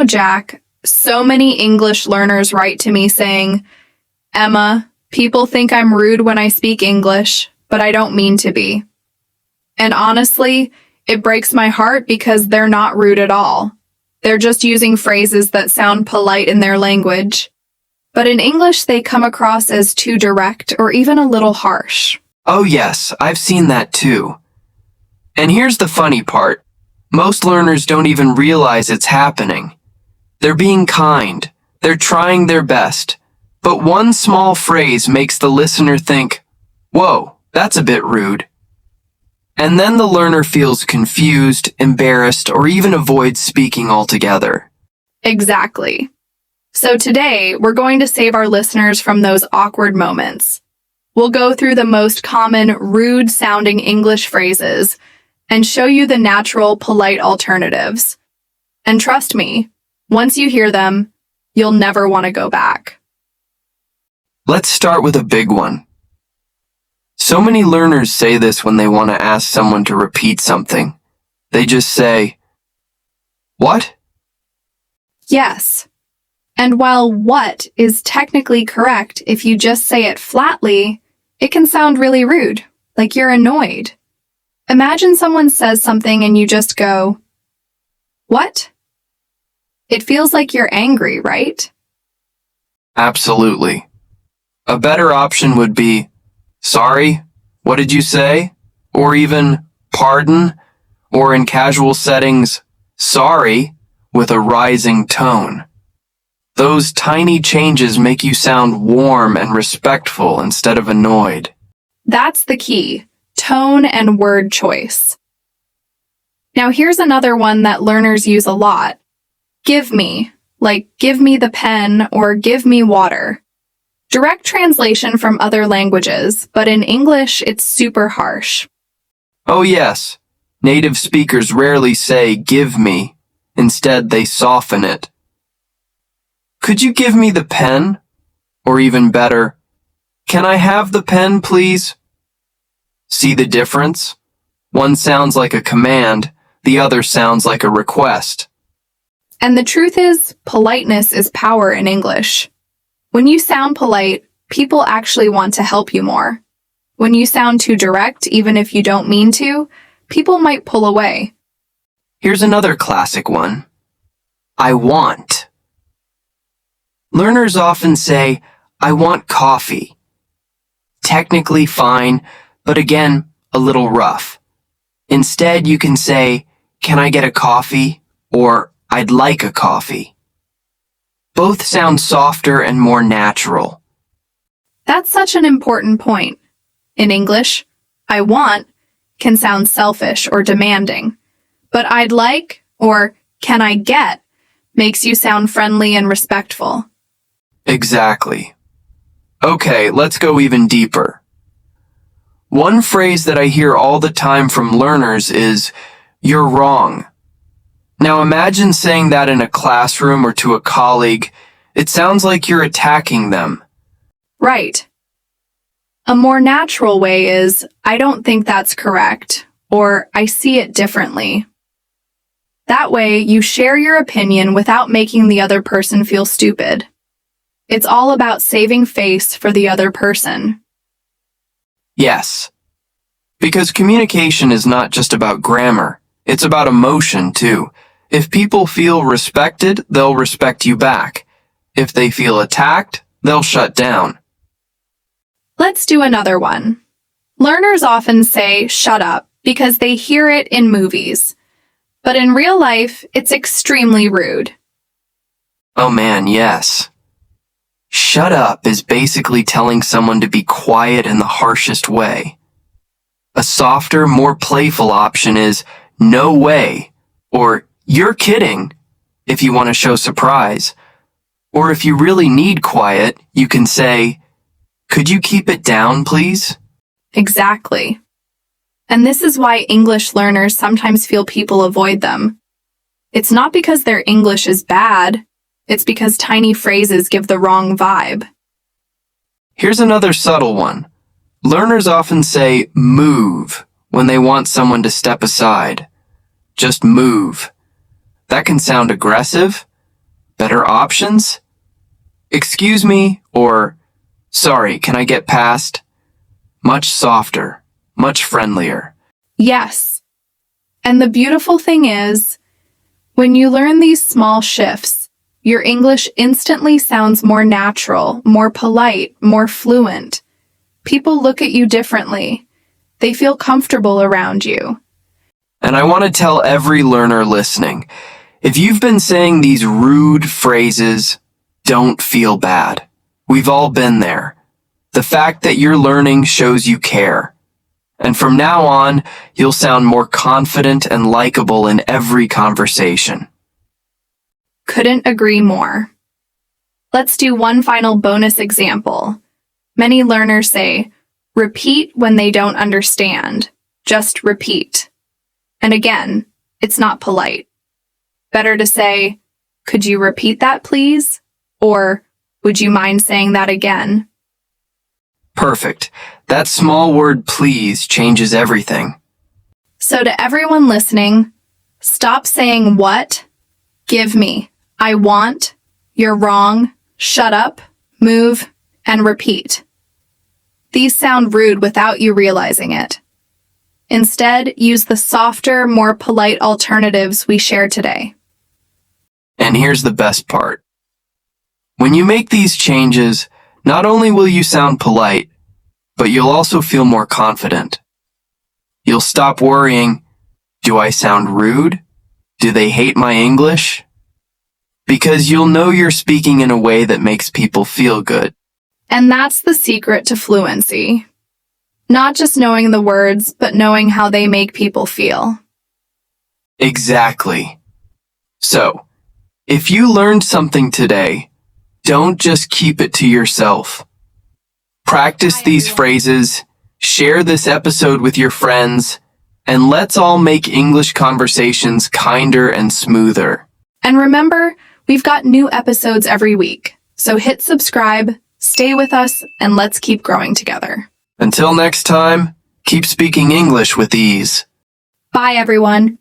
Jack, so many English learners write to me saying, Emma, people think I'm rude when I speak English, but I don't mean to be. And honestly, it breaks my heart because they're not rude at all. They're just using phrases that sound polite in their language. But in English, they come across as too direct or even a little harsh. Oh yes, I've seen that too. And here's the funny part. Most learners don't even realize it's happening. They're being kind. They're trying their best. But one small phrase makes the listener think, whoa, that's a bit rude. And then the learner feels confused, embarrassed, or even avoids speaking altogether. Exactly. So today, we're going to save our listeners from those awkward moments. We'll go through the most common rude-sounding English phrases and show you the natural, polite alternatives. And trust me, once you hear them, you'll never want to go back. Let's start with a big one. So many learners say this when they want to ask someone to repeat something. They just say, "What?" Yes. And while what is technically correct if you just say it flatly, it can sound really rude, like you're annoyed. Imagine someone says something and you just go, "What?" It feels like you're angry, right? Absolutely. A better option would be, "Sorry, what did you say?" Or even, "Pardon," or in casual settings, "Sorry," with a rising tone. Those tiny changes make you sound warm and respectful instead of annoyed. That's the key, tone and word choice. Now here's another one that learners use a lot. Give me, like give me the pen or give me water. Direct translation from other languages, but in English it's super harsh. Oh yes, native speakers rarely say "give me." Instead, they soften it. "Could you give me the pen?" Or even better, "Can I have the pen, please?" See the difference? One sounds like a command, the other sounds like a request. And the truth is, politeness is power in English. When you sound polite, people actually want to help you more. When you sound too direct, even if you don't mean to, people might pull away. Here's another classic one. I want. Learners often say, "I want coffee." Technically fine, but again, a little rough. Instead, you can say, "Can I get a coffee?" or "I'd like a coffee." Both sound softer and more natural. That's such an important point. In English, I want can sound selfish or demanding, but I'd like or can I get makes you sound friendly and respectful. Exactly. Okay, let's go even deeper. One phrase that I hear all the time from learners is, "You're wrong." Now imagine saying that in a classroom or to a colleague. It sounds like you're attacking them. Right. A more natural way is, I don't think that's correct, or I see it differently. That way, you share your opinion without making the other person feel stupid. It's all about saving face for the other person. Yes. Because communication is not just about grammar. It's about emotion, too. If people feel respected, they'll respect you back. If they feel attacked, they'll shut down. Let's do another one. Learners often say, "shut up," because they hear it in movies. But in real life, it's extremely rude. Oh man, yes. Shut up is basically telling someone to be quiet in the harshest way. A softer, more playful option is, "No way," or "You're kidding," if you want to show surprise. Or if you really need quiet, you can say, "Could you keep it down, please?" Exactly. And this is why English learners sometimes feel people avoid them. It's not because their English is bad, it's because tiny phrases give the wrong vibe. Here's another subtle one. Learners often say "move" when they want someone to step aside. Just move. That can sound aggressive. Better options? Excuse me, or sorry, can I get past? Much softer, much friendlier. Yes. And the beautiful thing is, when you learn these small shifts, your English instantly sounds more natural, more polite, more fluent. People look at you differently. They feel comfortable around you. And I want to tell every learner listening, if you've been saying these rude phrases, don't feel bad. We've all been there. The fact that you're learning shows you care. And from now on, you'll sound more confident and likable in every conversation. Couldn't agree more. Let's do one final bonus example. Many learners say, repeat when they don't understand. Just repeat. And again, it's not polite. Better to say, could you repeat that, please? Or, would you mind saying that again? Perfect. That small word please changes everything. So to everyone listening, stop saying what, give me, I want, you're wrong, shut up, move, and repeat. These sound rude without you realizing it. Instead, use the softer, more polite alternatives we shared today. And here's the best part. When you make these changes, not only will you sound polite, but you'll also feel more confident. You'll stop worrying, do I sound rude? Do they hate my English? Because you'll know you're speaking in a way that makes people feel good. And that's the secret to fluency. Not just knowing the words, but knowing how they make people feel. Exactly. So, if you learned something today, don't just keep it to yourself. Practice these phrases, share this episode with your friends, and let's all make English conversations kinder and smoother. And remember, we've got new episodes every week. So hit subscribe, stay with us, and let's keep growing together. Until next time, keep speaking English with ease. Bye, everyone.